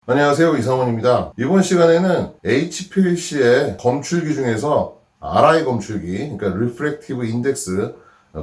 안녕하세요, 이상원입니다. 이번 시간에는 HPLC의 검출기 중에서 RI 검출기, 그러니까 Refractive Index,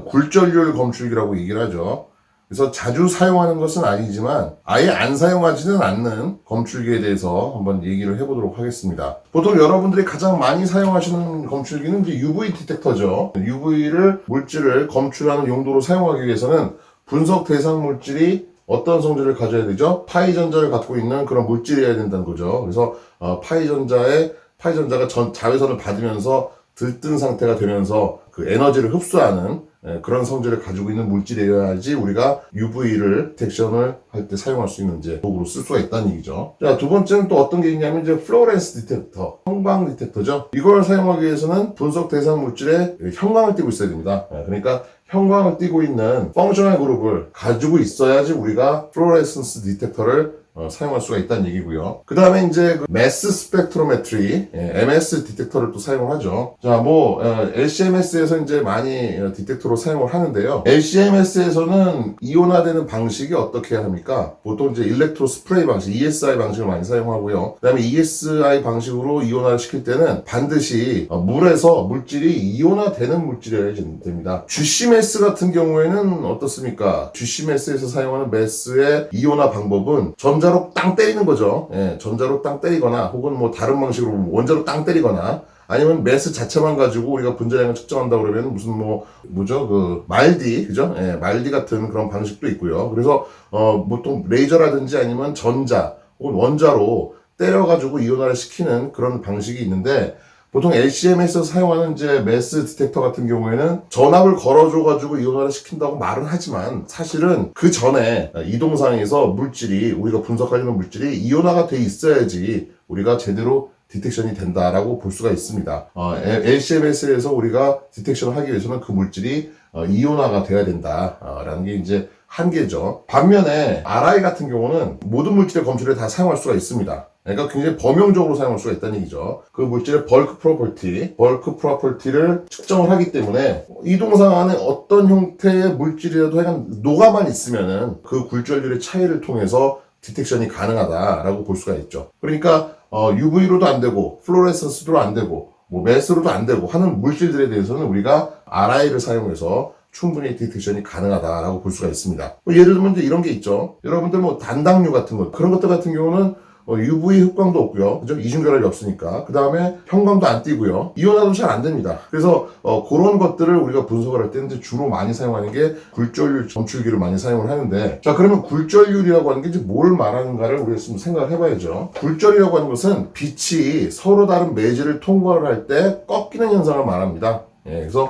굴절률 검출기라고 얘기를 하죠. 그래서 자주 사용하는 것은 아니지만 아예 안 사용하지는 않는 검출기에 대해서 한번 얘기를 해보도록 하겠습니다. 보통 여러분들이 가장 많이 사용하시는 검출기는 이제 UV 디텍터죠. UV를 물질을 검출하는 용도로 사용하기 위해서는 분석 대상 물질이 어떤 성질을 가져야 되죠? 파이 전자를 갖고 있는 그런 물질이어야 된다는 거죠. 그래서 파이 전자가 자외선을 받으면서 들뜬 상태가 되면서 그 에너지를 흡수하는 그런 성질을 가지고 있는 물질이어야지 우리가 UV를 디텍션을 할 때 사용할 수 있는 이제 도구로 쓸 수가 있다는 얘기죠. 자, 두 번째는 또 어떤 게 있냐면 이제 플로렌스 디텍터, 형광 디텍터죠. 이걸 사용하기 위해서는 분석 대상 물질에 형광을 띠고 있어야 됩니다. 그러니까 형광을 띠고 있는 펑셔널 그룹을 가지고 있어야지 우리가 플로레센스 디텍터를 사용할 수가 있다는 얘기고요. 그 다음에 이제 매스 스펙트로메트리, MS 디텍터를 또 사용을 하죠. 자, LCMS에서 이제 많이 디텍터로 사용을 하는데요. LCMS에서는 이온화되는 방식이 어떻게 합니까? 보통 이제 일렉트로 스프레이 방식, ESI 방식을 많이 사용하고요. 그 다음에 ESI 방식으로 이온화를 시킬 때는 반드시 물에서 물질이 이온화되는 물질이어야 됩니다. GCMS 같은 경우에는 어떻습니까? GCMS에서 사용하는 매스의 이온화 방법은 전자로 땅 때리는 거죠. 전자로 땅 때리거나 혹은 뭐 다른 방식으로 원자로 땅 때리거나 아니면 매스 자체만 가지고 우리가 분자량을 측정한다 그러면 무슨 말디, 그죠? 말디 같은 그런 방식도 있고요. 그래서 보통 레이저라든지 아니면 전자 혹은 원자로 때려가지고 이온화를 시키는 그런 방식이 있는데 보통 LCM에서 사용하는 이제 매스 디텍터 같은 경우에는 전압을 걸어줘가지고 이온화를 시킨다고 말은 하지만 사실은 그 전에 이동상에서 우리가 분석하려는 물질이 이온화가 돼 있어야지 우리가 제대로 디텍션이 된다라고 볼 수가 있습니다. LCMS에서 우리가 디텍션을 하기 위해서는 그 물질이 이온화가 돼야 된다라는 게 이제 한계죠. 반면에 RI 같은 경우는 모든 물질의 검출에 다 사용할 수가 있습니다. 그러니까 굉장히 범용적으로 사용할 수가 있다는 얘기죠. 그 물질의 벌크 프로퍼티를 측정을 하기 때문에 이동상 안에 어떤 형태의 물질이라도 약간 녹아만 있으면은 그 굴절률의 차이를 통해서 디텍션이 가능하다라고 볼 수가 있죠. 그러니까 UV로도 안 되고 플로레센스로 안 되고 매스로도 안 되고 하는 물질들에 대해서는 우리가 RI를 사용해서 충분히 디텍션이 가능하다라고 볼 수가 있습니다. 예를 들면 이제 이런 게 있죠. 여러분들 단당류 같은 것, 그런 것들 같은 경우는 UV 흑광도 없고요. 그죠? 이중결합이 없으니까. 그 다음에 형광도 안 띄고요. 이온화도 잘 안 됩니다. 그래서 그런 것들을 우리가 분석을 할 때는 주로 많이 사용하는 게 굴절률 검출기를 많이 사용을 하는데, 자, 그러면 굴절률이라고 하는 게 이제 뭘 말하는가를 우리가 좀 생각을 해봐야죠. 굴절이라고 하는 것은 빛이 서로 다른 매질을 통과를 할 때 꺾이는 현상을 말합니다. 그래서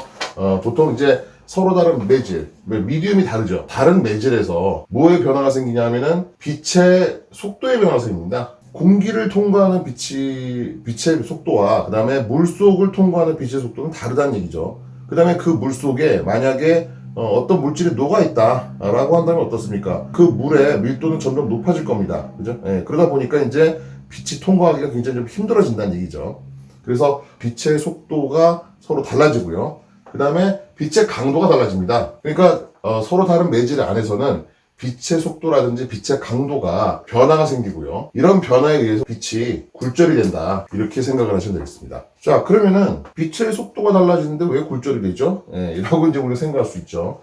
보통 이제 서로 다른 매질, 미디움이 다르죠. 다른 매질에서 뭐의 변화가 생기냐면은 빛의 속도의 변화가 생깁니다. 공기를 통과하는 빛의 속도와 그 다음에 물속을 통과하는 빛의 속도는 다르다는 얘기죠. 그 다음에 그 물속에 만약에 어떤 물질이 녹아있다라고 한다면 어떻습니까? 그 물의 밀도는 점점 높아질 겁니다. 그죠? 그러다 보니까 이제 빛이 통과하기가 굉장히 좀 힘들어진다는 얘기죠. 그래서 빛의 속도가 서로 달라지고요. 그 다음에 빛의 강도가 달라집니다. 그러니까 서로 다른 매질 안에서는 빛의 속도라든지 빛의 강도가 변화가 생기고요. 이런 변화에 의해서 빛이 굴절이 된다. 이렇게 생각을 하시면 되겠습니다. 자, 그러면은 빛의 속도가 달라지는데 왜 굴절이 되죠? 이라고 이제 우리가 생각할 수 있죠.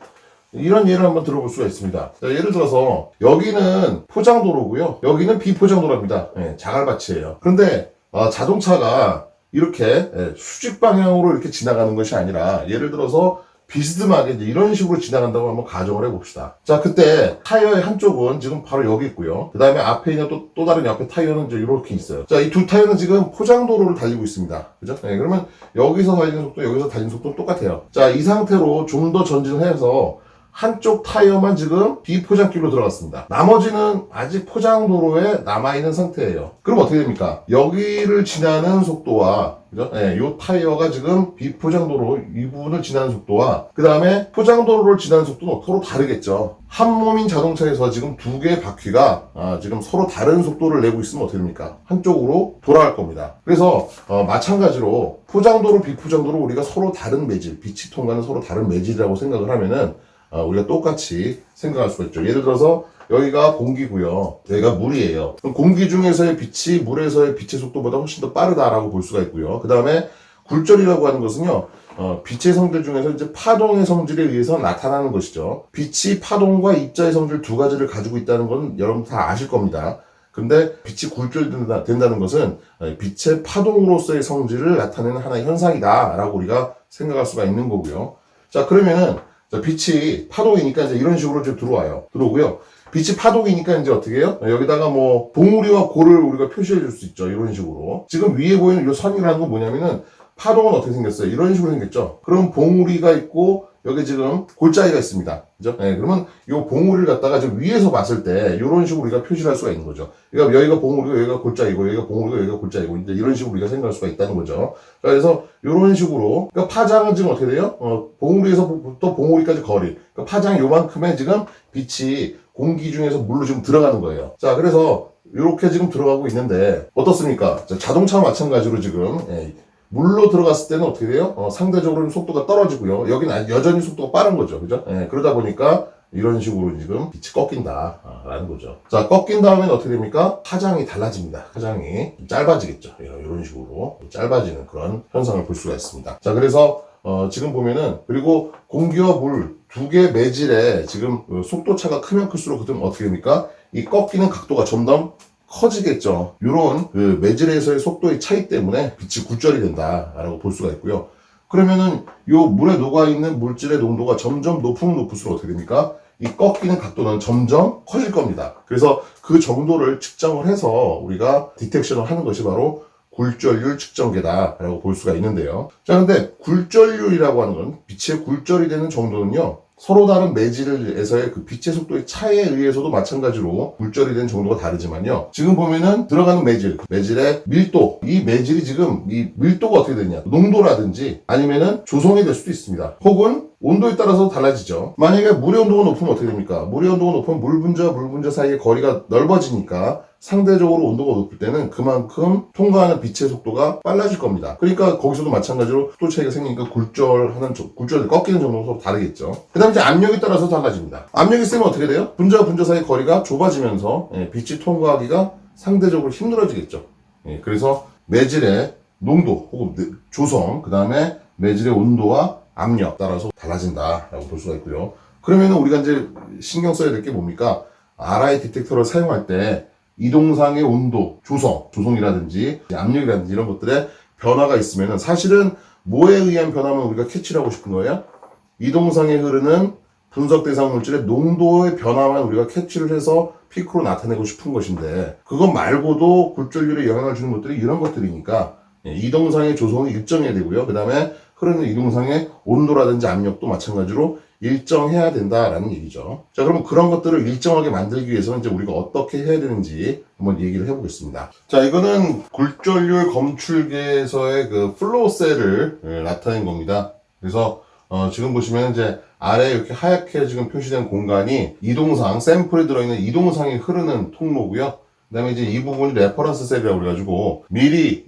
이런 예를 한번 들어볼 수가 있습니다. 자, 예를 들어서 여기는 포장도로고요. 여기는 비포장도로입니다. 자갈밭이에요. 그런데 자동차가 이렇게 수직 방향으로 이렇게 지나가는 것이 아니라 예를 들어서 비스듬하게 이제 이런 식으로 지나간다고 한번 가정을 해봅시다. 자, 그때 타이어의 한쪽은 지금 바로 여기 있고요. 그 다음에 앞에 있는 또 다른 옆에 타이어는 이제 이렇게 있어요. 자, 이 두 타이어는 지금 포장도로를 달리고 있습니다. 그죠? 그러면 여기서 달리는 속도, 여기서 달리는 속도는 똑같아요. 자, 이 상태로 좀 더 전진을 해서 한쪽 타이어만 지금 비포장길로 들어갔습니다. 나머지는 아직 포장도로에 남아있는 상태예요. 그럼 어떻게 됩니까? 여기를 지나는 속도와, 그죠? 이 타이어가 지금 비포장도로 이 부분을 지나는 속도와, 그 다음에 포장도로를 지나는 속도는 서로 다르겠죠. 한 몸인 자동차에서 지금 두 개의 바퀴가 지금 서로 다른 속도를 내고 있으면 어떻게 됩니까? 한쪽으로 돌아갈 겁니다. 그래서 마찬가지로 포장도로, 비포장도로 우리가 서로 다른 매질, 빛이 통과하는 서로 다른 매질이라고 생각을 하면은 우리가 똑같이 생각할 수가 있죠. 예를 들어서 여기가 공기고요. 여기가 물이에요. 그럼 공기 중에서의 빛이 물에서의 빛의 속도보다 훨씬 더 빠르다라고 볼 수가 있고요. 그 다음에 굴절이라고 하는 것은요. 빛의 성질 중에서 이제 파동의 성질에 의해서 나타나는 것이죠. 빛이 파동과 입자의 성질 두 가지를 가지고 있다는 건 여러분 다 아실 겁니다. 근데 빛이 굴절된다는 것은 빛의 파동으로서의 성질을 나타내는 하나의 현상이다라고 우리가 생각할 수가 있는 거고요. 자, 그러면은 빛이 파동이니까 이제 이런 식으로 좀 들어오고요. 빛이 파동이니까 이제 어떻게 해요? 여기다가 뭐 봉우리와 골을 우리가 표시해 줄 수 있죠. 이런 식으로. 지금 위에 보이는 이 선이라는 건 뭐냐면은 파동은 어떻게 생겼어요? 이런 식으로 생겼죠. 그럼 봉우리가 있고 여기 지금 골짜기가 있습니다. 그죠? 네, 그러면 이 봉우리를 갖다가 지금 위에서 봤을 때 이런 식으로 우리가 표시를 할 수가 있는 거죠. 그러니까 여기가 봉우리고 여기가 골짜기고 여기가 봉우리고 여기가 골짜기고 이제 이런 식으로 우리가 생각할 수가 있다는 거죠. 그래서 이런 식으로 그러니까 파장은 지금 어떻게 돼요? 봉우리에서부터 봉우리까지 거리. 그러니까 파장 요만큼의 지금 빛이 공기 중에서 물로 지금 들어가는 거예요. 자, 그래서 이렇게 지금 들어가고 있는데 어떻습니까? 자, 자동차와 마찬가지로 지금 물로 들어갔을 때는 어떻게 돼요? 상대적으로 속도가 떨어지고요. 여기는 여전히 속도가 빠른 거죠. 그죠? 그러다 보니까 이런 식으로 지금 빛이 꺾인다라는 거죠. 자, 꺾인 다음에는 어떻게 됩니까? 파장이 달라집니다. 파장이 짧아지겠죠. 이런 식으로 짧아지는 그런 현상을 볼 수가 있습니다. 자, 그래서 지금 보면은 그리고 공기와 물 두 개 매질에 지금 속도 차가 크면 클수록 그럼 어떻게 됩니까? 이 꺾이는 각도가 점점 커지겠죠. 이런 그 매질에서의 속도의 차이 때문에 빛이 굴절이 된다라고 볼 수가 있고요. 그러면은 요 물에 녹아있는 물질의 농도가 점점 높으면 높을수록 어떻게 됩니까? 이 꺾이는 각도는 점점 커질 겁니다. 그래서 그 정도를 측정을 해서 우리가 디텍션을 하는 것이 바로 굴절률 측정계다라고 볼 수가 있는데요. 자, 근데 굴절률이라고 하는 건 빛의 굴절이 되는 정도는요. 서로 다른 매질에서의 그 빛의 속도의 차이에 의해서도 마찬가지로 굴절이 되는 정도가 다르지만요. 지금 보면은 들어가는 매질의 밀도, 이 매질이 지금 이 밀도가 어떻게 되냐? 농도라든지 아니면은 조성이 될 수도 있습니다. 혹은 온도에 따라서 달라지죠. 만약에 물의 온도가 높으면 어떻게 됩니까? 물의 온도가 높으면 물 분자와 물 분자 사이의 거리가 넓어지니까 상대적으로 온도가 높을 때는 그만큼 통과하는 빛의 속도가 빨라질 겁니다. 그러니까 거기서도 마찬가지로 속도 차이가 생기니까 굴절 꺾이는 정도가 서로 다르겠죠. 그 다음에 이제 압력에 따라서 달라집니다. 압력이 세면 어떻게 돼요? 분자와 분자 사이의 거리가 좁아지면서 빛이 통과하기가 상대적으로 힘들어지겠죠. 그래서 매질의 농도 혹은 조성, 그 다음에 매질의 온도와 압력 따라서 달라진다라고 볼 수가 있고요. 그러면 우리가 이제 신경 써야 될 게 뭡니까? RI 디텍터를 사용할 때 이동상의 온도, 조성이라든지 압력이라든지 이런 것들에 변화가 있으면은 사실은 뭐에 의한 변화만 우리가 캐치를 하고 싶은 거예요? 이동상에 흐르는 분석 대상 물질의 농도의 변화만 우리가 캐치를 해서 피크로 나타내고 싶은 것인데 그것 말고도 굴절률에 영향을 주는 것들이 이런 것들이니까 이동상의 조성이 일정해야 되고요. 그 다음에 흐르는 이동상의 온도라든지 압력도 마찬가지로 일정해야 된다라는 얘기죠. 자, 그러면 그런 것들을 일정하게 만들기 위해서는 이제 우리가 어떻게 해야 되는지 한번 얘기를 해보겠습니다. 자, 이거는 굴절률 검출계에서의 그 플로우셀을 나타낸 겁니다. 그래서 지금 보시면 이제 아래 이렇게 하얗게 지금 표시된 공간이 이동상, 샘플에 들어있는 이동상이 흐르는 통로고요. 그 다음에 이제 이 부분이 레퍼런스 셀이라고 그래가지고 미리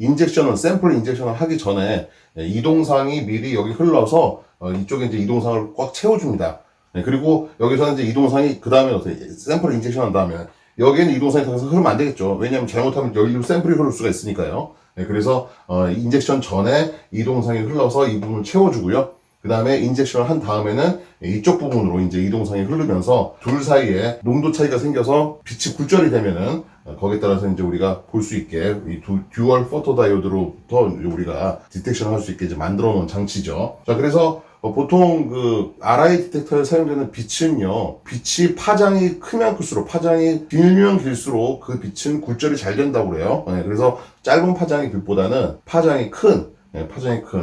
샘플 인젝션을 하기 전에 이동상이 미리 여기 흘러서 이쪽에 이제 이동상을 꽉 채워줍니다. 그리고 여기서는 이제 이동상이 그 다음에 샘플 인젝션 한 다음에 여기에는 이동상이 더 이상 흐르면 안 되겠죠. 왜냐하면 잘못하면 여기로 샘플이 흐를 수가 있으니까요. 그래서 인젝션 전에 이동상이 흘러서 이 부분을 채워주고요. 그 다음에 인젝션을 한 다음에는 이쪽 부분으로 이제 이동상이 흐르면서 둘 사이에 농도 차이가 생겨서 빛이 굴절이 되면은 거기에 따라서 이제 우리가 볼 수 있게 이 듀얼 포토다이오드로부터 우리가 디텍션을 할 수 있게 이제 만들어 놓은 장치죠. 자, 그래서 보통 그 RI 디텍터에 사용되는 빛은요, 빛이 파장이 크면 클수록, 파장이 길면 길수록 그 빛은 굴절이 잘 된다고 그래요. 그래서 짧은 파장의 빛보다는 파장이 큰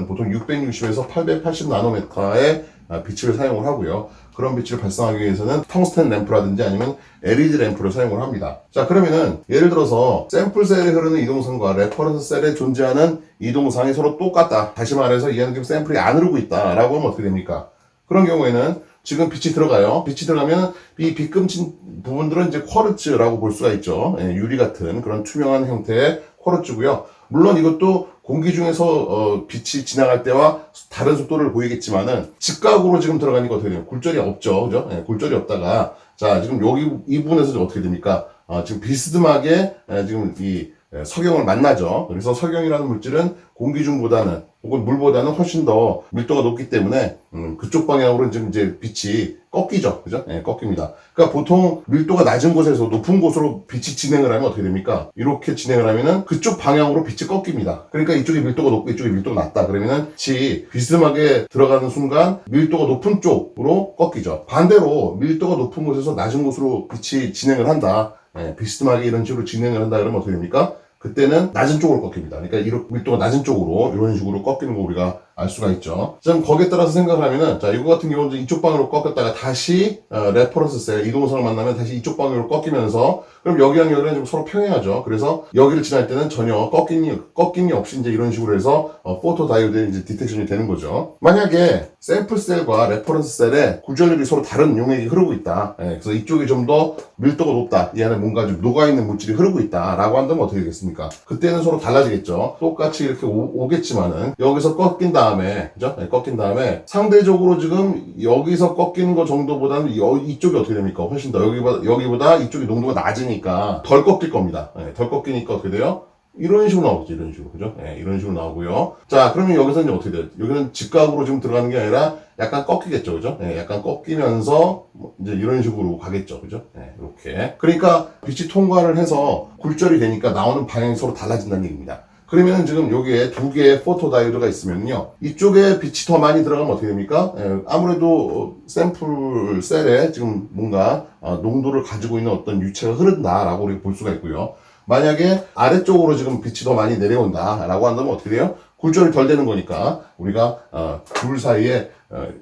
보통 660에서 880 나노미터의 빛을 사용을 하고요. 그런 빛을 발생하기 위해서는 텅스텐 램프라든지 아니면 LED 램프를 사용을 합니다. 자, 그러면은 예를 들어서 샘플 셀에 흐르는 이동상과 레퍼런스 셀에 존재하는 이동상이 서로 똑같다. 다시 말해서 얘는 지금 샘플이 안 흐르고 있다 라고 하면 어떻게 됩니까? 그런 경우에는 지금 빛이 들어가요. 빛이 들어가면 이 빛금친 부분들은 이제 쿼르츠라고 볼 수가 있죠. 유리 같은 그런 투명한 형태의 쿼르츠고요. 물론 이것도 공기 중에서 빛이 지나갈 때와 다른 속도를 보이겠지만은 직각으로 지금 들어가니까 어떻게 돼요? 굴절이 없죠, 그죠? 예, 굴절이 없다가 자 지금 여기 이 부분에서 어떻게 됩니까? 지금 비스듬하게 지금 이 석영을 만나죠. 그래서 석영이라는 물질은 공기 중보다는 혹은 물보다는 훨씬 더 밀도가 높기 때문에 그쪽 방향으로 지금 이제 빛이 꺾이죠. 그죠? 예, 꺾입니다. 그러니까 보통 밀도가 낮은 곳에서 높은 곳으로 빛이 진행을 하면 어떻게 됩니까? 이렇게 진행을 하면은 그쪽 방향으로 빛이 꺾입니다. 그러니까 이쪽이 밀도가 높고 이쪽이 밀도가 낮다. 그러면은 빛이 비스듬하게 들어가는 순간 밀도가 높은 쪽으로 꺾이죠. 반대로 밀도가 높은 곳에서 낮은 곳으로 빛이 진행을 한다. 예, 비스듬하게 이런 식으로 진행을 한다 그러면 어떻게 됩니까? 그때는 낮은 쪽으로 꺾입니다. 그러니까 이렇게 밀도가 낮은 쪽으로 이런 식으로 꺾이는 거 우리가 알 수가 있죠. 자, 거기에 따라서 생각을 하면은, 자, 이거 같은 경우는 이쪽 방향으로 꺾였다가 다시, 레퍼런스 셀, 이동선을 만나면 다시 이쪽 방향으로 꺾이면서, 그럼 여기랑 여기는 좀 서로 평행하죠. 그래서 여기를 지날 때는 전혀 꺾임이 없이 이제 이런 식으로 해서, 포토 다이오드의 이제 디텍션이 되는 거죠. 만약에 샘플 셀과 레퍼런스 셀의 굴절률이 서로 다른 용액이 흐르고 있다. 예, 그래서 이쪽이 좀 더 밀도가 높다. 이 안에 뭔가 좀 녹아있는 물질이 흐르고 있다. 라고 한다면 어떻게 되겠습니까? 그때는 서로 달라지겠죠. 똑같이 이렇게 오겠지만은, 여기서 꺾인 다음에, 그죠? 네, 꺾인 다음에, 상대적으로 지금 여기서 꺾이는 거 정도보다는 이쪽이 어떻게 됩니까? 훨씬 더 여기보다 이쪽이 농도가 낮으니까 덜 꺾일 겁니다. 네, 덜 꺾이니까 어떻게 돼요? 이런 식으로 나오겠죠, 이런 식으로. 그죠? 네, 이런 식으로 나오고요. 자, 그러면 여기서 이제 어떻게 돼요? 여기는 직각으로 지금 들어가는 게 아니라 약간 꺾이겠죠, 그죠? 네, 약간 꺾이면서 이제 이런 식으로 가겠죠, 그죠? 네, 이렇게. 그러니까 빛이 통과를 해서 굴절이 되니까 나오는 방향이 서로 달라진다는 얘기입니다. 그러면은 지금 여기에 두 개의 포토 다이오드가 있으면요. 이쪽에 빛이 더 많이 들어가면 어떻게 됩니까? 아무래도 샘플 셀에 지금 뭔가 농도를 가지고 있는 어떤 유체가 흐른다라고 우리가 볼 수가 있고요. 만약에 아래쪽으로 지금 빛이 더 많이 내려온다라고 한다면 어떻게 돼요? 굴절이 덜 되는 거니까 우리가 둘 사이에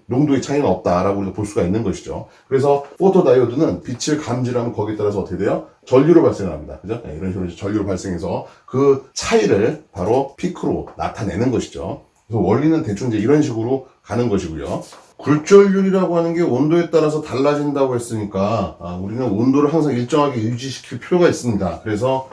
농도의 차이는 없다라고 우리가 볼 수가 있는 것이죠. 그래서 포토다이오드는 빛을 감지하면 거기에 따라서 어떻게 돼요? 전류로 발생을 합니다. 그죠? 네, 이런 식으로 전류로 발생해서 그 차이를 바로 피크로 나타내는 것이죠. 그래서 원리는 대충 이제 이런 식으로 가는 것이고요. 굴절률이라고 하는 게 온도에 따라서 달라진다고 했으니까 우리는 온도를 항상 일정하게 유지시킬 필요가 있습니다. 그래서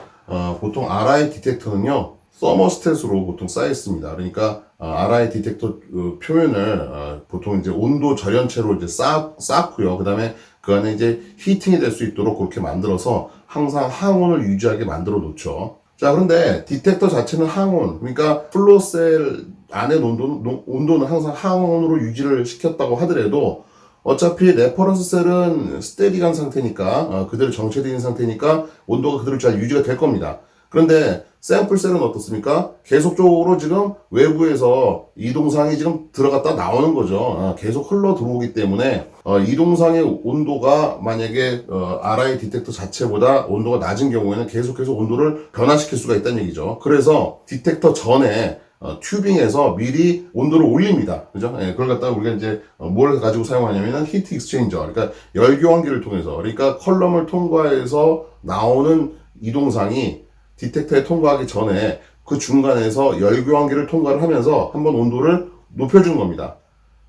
보통 RI 디텍터는요. 서머스탯으로 보통 쌓여 있습니다. 그러니까 RI 디텍터 표면을 보통 이제 온도 절연체로 이제 쌓고요. 그다음에 그 안에 이제 히팅이 될 수 있도록 그렇게 만들어서 항상 항온을 유지하게 만들어 놓죠. 자, 그런데 디텍터 자체는 항온, 그러니까 플로셀 안의 온도는 항상 항온으로 유지를 시켰다고 하더라도 어차피 레퍼런스 셀은 스테디한 상태니까 그대로 정체되어 있는 상태니까 온도가 그대로 잘 유지가 될 겁니다. 그런데 샘플 셀은 어떻습니까? 계속적으로 지금 외부에서 이동상이 지금 들어갔다 나오는 거죠. 계속 흘러 들어오기 때문에 이동상의 온도가 만약에 RI 디텍터 자체보다 온도가 낮은 경우에는 계속해서 온도를 변화시킬 수가 있다는 얘기죠. 그래서 디텍터 전에 튜빙에서 미리 온도를 올립니다. 그죠? 예, 그걸 갖다가 우리가 이제 뭘 가지고 사용하냐면은 히트 익스체인저, 그러니까 열교환기를 통해서, 그러니까 컬럼을 통과해서 나오는 이동상이 디텍터에 통과하기 전에 그 중간에서 열교환기를 통과를 하면서 한번 온도를 높여주는 겁니다.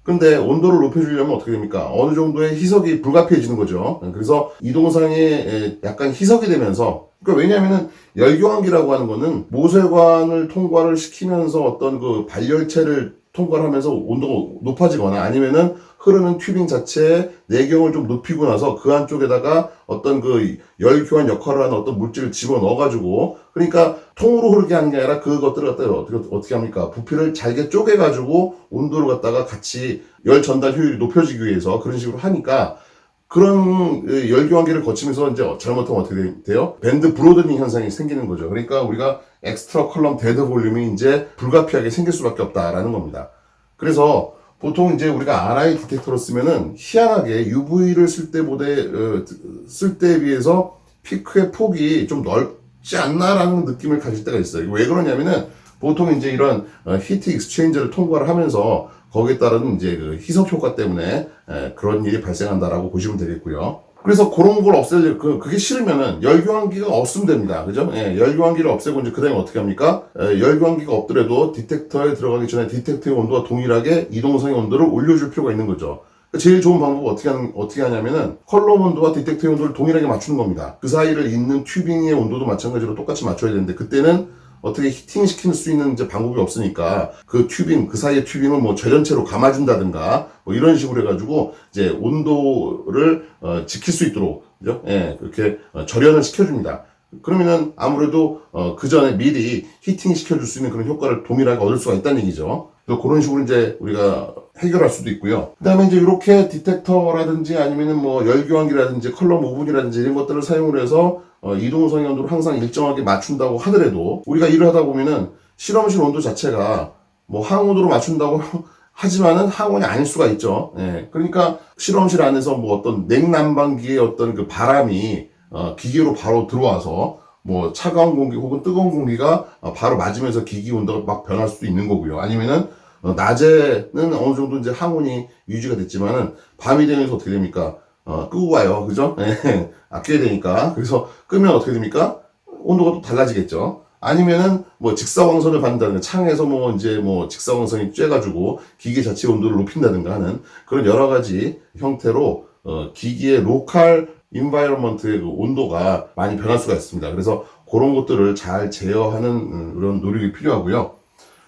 근데 온도를 높여주려면 어떻게 됩니까? 어느 정도의 희석이 불가피해지는 거죠. 그래서 이동상에 약간 희석이 되면서, 그러니까 왜냐면은 열교환기라고 하는 거는 모세관을 통과를 시키면서 어떤 그 발열체를 통과를 하면서 온도가 높아지거나 아니면은 흐르는 튜빙 자체의 내경을 좀 높이고 나서 그 안쪽에다가 어떤 그 열교환 역할을 하는 어떤 물질을 집어넣어가지고, 그러니까 통으로 흐르게 하는 게 아니라 그것들을 갖다가 어떻게 합니까? 부피를 잘게 쪼개가지고 온도를 갖다가 같이 열 전달 효율이 높여지기 위해서 그런 식으로 하니까 그런 열교환기를 거치면서 이제 잘못하면 어떻게 돼요? 밴드 브로드닝 현상이 생기는 거죠. 그러니까 우리가 엑스트라 컬럼 데드 볼륨이 이제 불가피하게 생길 수밖에 없다라는 겁니다. 그래서 보통 이제 우리가 RI 디텍터로 쓰면은 희한하게 UV를 쓸 때에 비해서 피크의 폭이 좀 넓지 않나라는 느낌을 가질 때가 있어요. 왜 그러냐면은 보통 이제 이런 히트 익스체인저를 통과를 하면서 거기에 따른 이제 그 희석 효과 때문에 그런 일이 발생한다라고 보시면 되겠고요. 그래서 그런 걸 그게 싫으면은 열교환기가 없으면 됩니다. 그죠? 예, 열교환기를 없애고 이제 그 다음에 어떻게 합니까? 열교환기가 없더라도 디텍터에 들어가기 전에 디텍터의 온도와 동일하게 이동성의 온도를 올려줄 필요가 있는 거죠. 제일 좋은 방법은 어떻게 하냐면은 컬럼 온도와 디텍터의 온도를 동일하게 맞추는 겁니다. 그 사이를 잇는 튜빙의 온도도 마찬가지로 똑같이 맞춰야 되는데 그때는 어떻게 히팅 시킬 수 있는 이제 방법이 없으니까 그 튜빙, 그 사이의 튜빙을 뭐 전체로 감아준다든가 뭐 이런 식으로 해가지고 이제 온도를 지킬 수 있도록, 그죠? 예, 그렇게 절연을 시켜줍니다. 그러면은 아무래도 그 전에 미리 히팅 시켜줄 수 있는 그런 효과를 동일하게 얻을 수가 있다는 얘기죠. 그래서 그런 식으로 이제 우리가 해결할 수도 있고요. 그 다음에 이제 이렇게 디텍터라든지 아니면은 뭐 열교환기라든지 컬럼 오븐이라든지 이런 것들을 사용을 해서 이동성의 온도를 항상 일정하게 맞춘다고 하더라도 우리가 일을 하다 보면은 실험실 온도 자체가 뭐 항온도로 맞춘다고 하지만은 항온이 아닐 수가 있죠. 예. 그러니까 실험실 안에서 뭐 어떤 냉난방기의 어떤 그 바람이 기계로 바로 들어와서 뭐 차가운 공기 혹은 뜨거운 공기가 바로 맞으면서 기기 온도가 막 변할 수도 있는 거고요. 아니면은 낮에는 어느 정도 이제 항온이 유지가 됐지만은 밤이 되면서 어떻게 됩니까? 끄고 가요. 그죠? 예. 아껴야 되니까. 그래서 끄면 어떻게 됩니까? 온도가 또 달라지겠죠. 아니면은 뭐 직사광선을 받는다든가 창에서 뭐 이제 뭐 직사광선이 쬐가지고 기계 자체 온도를 높인다든가 하는 그런 여러 가지 형태로 기기의 로컬 인바이러먼트의 그 온도가 많이 변할 수가 있습니다. 그래서 그런 것들을 잘 제어하는 그런 노력이 필요하고요.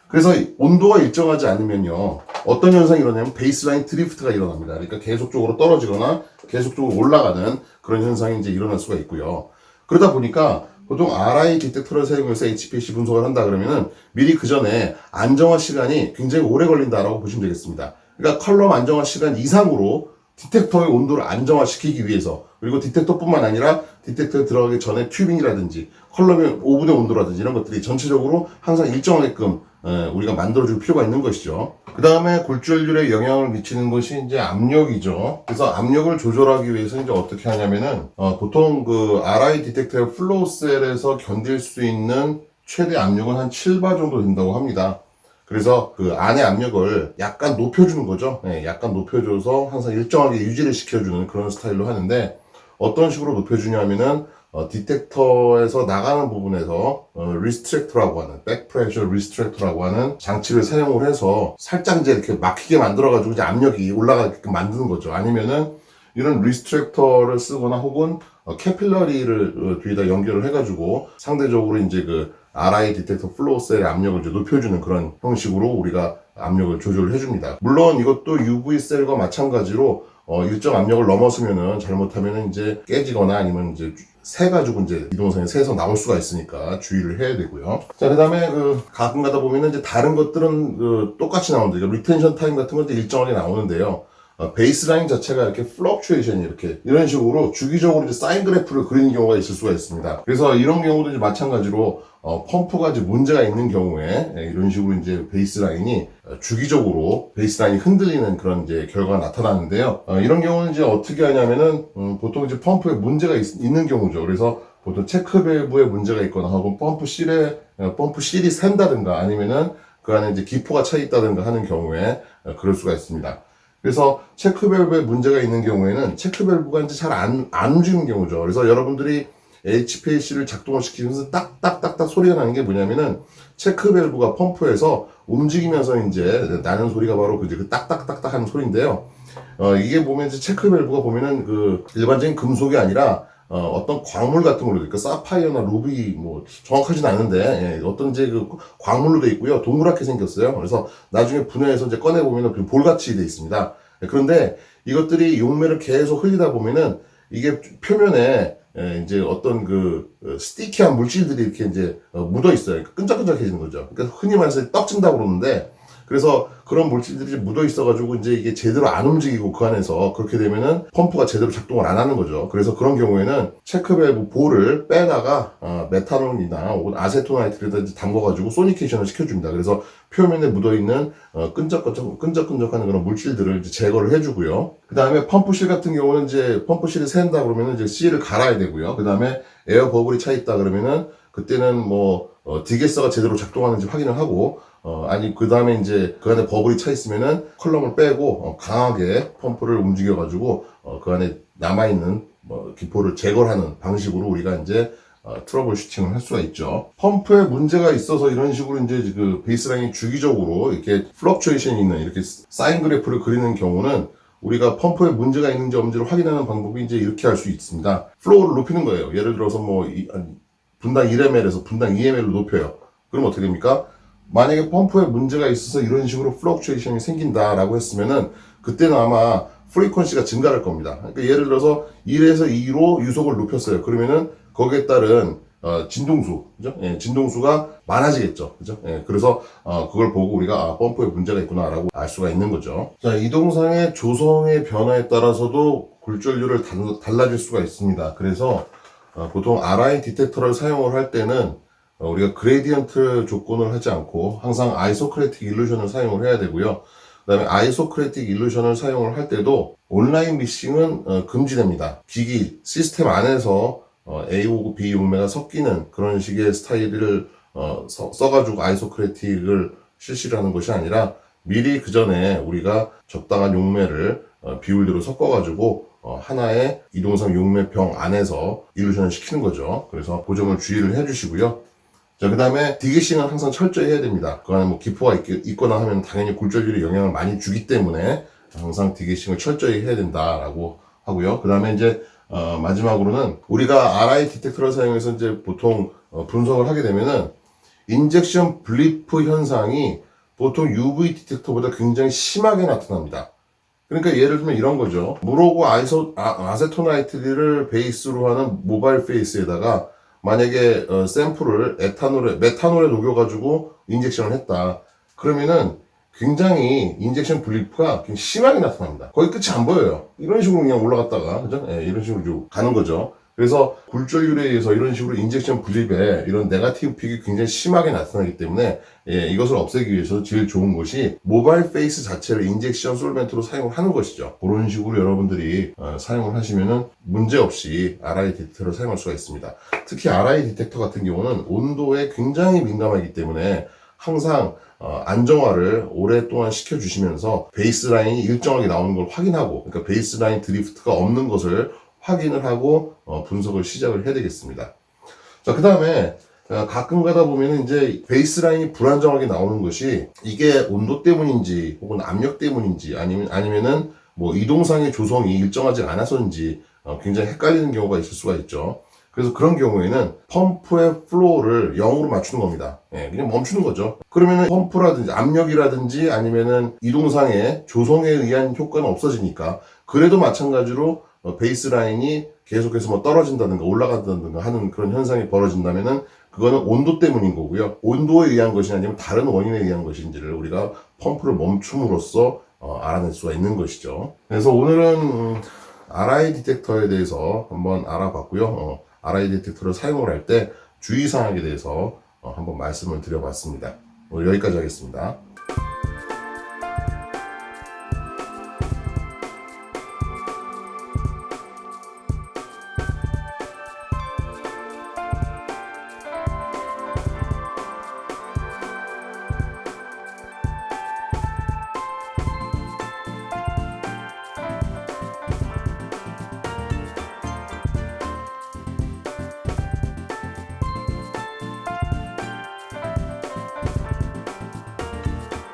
그래서 온도가 일정하지 않으면요, 어떤 현상이 일어나냐면 베이스라인 드리프트가 일어납니다. 그러니까 계속적으로 떨어지거나 계속적으로 올라가는 그런 현상이 이제 일어날 수가 있고요. 그러다 보니까 보통 RI 디텍터를 사용해서 HPLC 분석을 한다 그러면은 미리 그 전에 안정화 시간이 굉장히 오래 걸린다라고 보시면 되겠습니다. 그러니까 컬럼 안정화 시간 이상으로 디텍터의 온도를 안정화시키기 위해서, 그리고 디텍터뿐만 아니라 디텍터에 들어가기 전에 튜빙이라든지 컬럼의 오븐의 온도라든지 이런 것들이 전체적으로 항상 일정하게끔 우리가 만들어줄 필요가 있는 것이죠. 그 다음에 골전율에 영향을 미치는 것이 이제 압력이죠. 그래서 압력을 조절하기 위해서 이제 어떻게 하냐면은 보통 그 RI 디텍터의 플로우 셀에서 견딜 수 있는 최대 압력은 한 7바 정도 된다고 합니다. 그래서 그 안의 압력을 약간 높여주는 거죠. 네, 약간 높여줘서 항상 일정하게 유지를 시켜주는 그런 스타일로 하는데, 어떤 식으로 높여주냐면은 디텍터에서 나가는 부분에서 리스트렉터라고 하는 백프레셔 리스트렉터라고 하는 장치를 사용을 해서 살짝 이제 이렇게 막히게 만들어가지고 이제 압력이 올라가게끔 만드는 거죠. 아니면은 이런 리스트렉터를 쓰거나 혹은 캐필러리를 뒤에다 연결을 해가지고 상대적으로 이제 그 RI 디텍터 플로우 셀의 압력을 이제 높여주는 그런 형식으로 우리가 압력을 조절을 해줍니다. 물론 이것도 UV 셀과 마찬가지로 일정 압력을 넘어서면은 잘못하면은 이제 깨지거나 아니면 이제 새 가지고 이제 이동성에 새서 나올 수가 있으니까 주의를 해야 되고요. 자, 그 다음에 가끔 가다 보면은 이제 다른 것들은 똑같이 나오는데, 리텐션 타임 같은 것도 일정하게 나오는데요. 베이스라인 자체가 이렇게 플럭추에이션이 이렇게 이런 식으로 주기적으로 이제 사인 그래프를 그리는 경우가 있을 수가 있습니다. 그래서 이런 경우도 이제 마찬가지로 펌프가 이제 문제가 있는 경우에 이런 식으로 이제 베이스라인이 주기적으로 베이스라인이 흔들리는 그런 이제 결과가 나타나는데요. 이런 경우는 이제 어떻게 하냐면은 보통 이제 펌프에 문제가 있는 경우죠. 그래서 보통 체크 밸브에 문제가 있거나 하고 펌프 실이 샌다든가 아니면은 그 안에 이제 기포가 차 있다든가 하는 경우에 그럴 수가 있습니다. 그래서 체크 밸브에 문제가 있는 경우에는 체크 밸브가 이제 잘 안 움직이는 경우죠. 그래서 여러분들이 HPLC를 작동을 시키면서 딱딱딱딱 소리가 나는 게 뭐냐면은 체크 밸브가 펌프에서 움직이면서 이제 나는 소리가 바로 그 딱딱딱딱 하는 소리인데요. 이게 보면 이제 체크 밸브가 보면은 그 일반적인 금속이 아니라 어떤 광물 같은 걸로, 그러니까 사파이어나 루비 뭐 정확하진 않은데 어떤 이제 그 광물로 돼 있고요. 동그랗게 생겼어요. 그래서 나중에 분해해서 이제 꺼내 보면은 볼같이 돼 있습니다. 그런데 이것들이 용매를 계속 흘리다 보면은 이게 표면에 이제 어떤 스티키한 물질들이 이렇게 이제 묻어 있어요. 그러니까 끈적끈적해지는 거죠. 그러니까 흔히 말해서 떡진다고 그러는데, 그래서 그런 물질들이 묻어 있어가지고 이제 이게 제대로 안 움직이고 그 안에서 그렇게 되면은 펌프가 제대로 작동을 안 하는 거죠. 그래서 그런 경우에는 체크밸브 볼을 빼다가 메탄올이나 혹은 아세토나이트를 담궈가지고 소니케이션을 시켜줍니다. 그래서 표면에 묻어 있는 끈적끈적하는 그런 물질들을 이제 제거를 해주고요. 그 다음에 펌프실 같은 경우는 이제 펌프실이 샌다 그러면은 이제 실을 갈아야 되고요. 그 다음에 에어 버블이 차 있다 그러면은 그때는 뭐 디게서가 제대로 작동하는지 확인을 하고, 아니 그 다음에 이제 그 안에 버블이 차 있으면은 컬럼을 빼고 강하게 펌프를 움직여가지고 그 안에 남아있는 기포를 제거하는 방식으로 우리가 이제 트러블 슈팅을 할 수가 있죠. 펌프에 문제가 있어서 이런 식으로 이제 그 베이스라인이 주기적으로 이렇게 플럭추에이션이 있는 이렇게 사인 그래프를 그리는 경우는 우리가 펌프에 문제가 있는지 없는지를 확인하는 방법이 이제 이렇게 할 수 있습니다. 플로우를 높이는 거예요. 예를 들어서 뭐 분당 1ml에서 분당 2ml로 높여요. 그럼 어떻게 됩니까? 만약에 펌프에 문제가 있어서 이런 식으로 플럭추에이션이 생긴다라고 했으면은 그때는 아마 프리퀀시가 증가할 겁니다. 그러니까 예를 들어서 1에서 2로 유속을 높였어요. 그러면은 거기에 따른 진동수, 그죠? 예, 진동수가 많아지겠죠, 그죠? 예, 그래서 그걸 보고 우리가 펌프에 문제가 있구나라고 알 수가 있는 거죠. 자, 이 동상의 조성의 변화에 따라서도 굴절률을 달라질 수가 있습니다. 그래서 보통 RI 디텍터를 사용을 할 때는 우리가 그레디언트 조건을 하지 않고 항상 아이소크레틱 일루션을 사용을 해야 되고요. 그 다음에 아이소크레틱 일루션을 사용을 할 때도 온라인 미싱은 금지됩니다. 기기, 시스템 안에서 A호고 B 용매가 섞이는 그런 식의 스타일을 써가지고 아이소크레틱을 실시를 하는 것이 아니라 미리 그 전에 우리가 적당한 용매를 비율대로 섞어가지고 하나의 이동상 용매병 안에서 일루션을 시키는 거죠. 그래서 그 점을 주의를 해주시고요. 자, 그 다음에 디게싱은 항상 철저히 해야 됩니다. 그 안에 뭐 기포가 있거나 하면 당연히 굴절률에 영향을 많이 주기 때문에 항상 디게싱을 철저히 해야 된다라고 하고요. 그 다음에 이제 마지막으로는 우리가 RI 디텍터를 사용해서 이제 보통 분석을 하게 되면은 인젝션 블리프 현상이 보통 UV 디텍터보다 굉장히 심하게 나타납니다. 그러니까 예를 들면 이런 거죠. 무로고 아세토나이트를 베이스로 하는 모바일 페이스에다가 만약에 샘플을 메탄올에 녹여가지고 인젝션을 했다. 그러면은 굉장히 인젝션 블리프가 굉장히 심하게 나타납니다. 거의 끝이 안 보여요. 이런 식으로 그냥 올라갔다가, 그죠? 예, 이런 식으로 가는 거죠. 그래서 굴절률에 의해서 이런 식으로 인젝션 블립에 이런 네거티브 픽이 굉장히 심하게 나타나기 때문에 이것을 없애기 위해서 제일 좋은 것이 모바일 페이스 자체를 인젝션 솔벤트로 사용을 하는 것이죠. 그런 식으로 여러분들이 사용을 하시면은 문제없이 RI 디텍터를 사용할 수가 있습니다. 특히 RI 디텍터 같은 경우는 온도에 굉장히 민감하기 때문에 항상 안정화를 오랫동안 시켜주시면서 베이스라인이 일정하게 나오는 걸 확인하고, 그러니까 베이스라인 드리프트가 없는 것을 확인을 하고 분석을 시작을 해야 되겠습니다. 자, 그 다음에 가끔 가다 보면 이제 베이스라인이 불안정하게 나오는 것이 이게 온도 때문인지 혹은 압력 때문인지 아니면은 뭐 이동상의 조성이 일정하지 않아서인지 굉장히 헷갈리는 경우가 있을 수가 있죠. 그래서 그런 경우에는 펌프의 플로우를 0으로 맞추는 겁니다. 예, 그냥 멈추는 거죠. 그러면은 펌프라든지 압력이라든지 아니면은 이동상의 조성에 의한 효과는 없어지니까, 그래도 마찬가지로 베이스라인이 계속해서 뭐 떨어진다든가 올라간다든가 하는 그런 현상이 벌어진다면은 그거는 온도 때문인 거고요. 온도에 의한 것이 아니면 다른 원인에 의한 것인지를 우리가 펌프를 멈춤으로써 알아낼 수가 있는 것이죠. 그래서 오늘은 RI 디텍터에 대해서 한번 알아봤고요. RI 디텍터를 사용을 할 때 주의사항에 대해서 한번 말씀을 드려봤습니다. 오늘 여기까지 하겠습니다.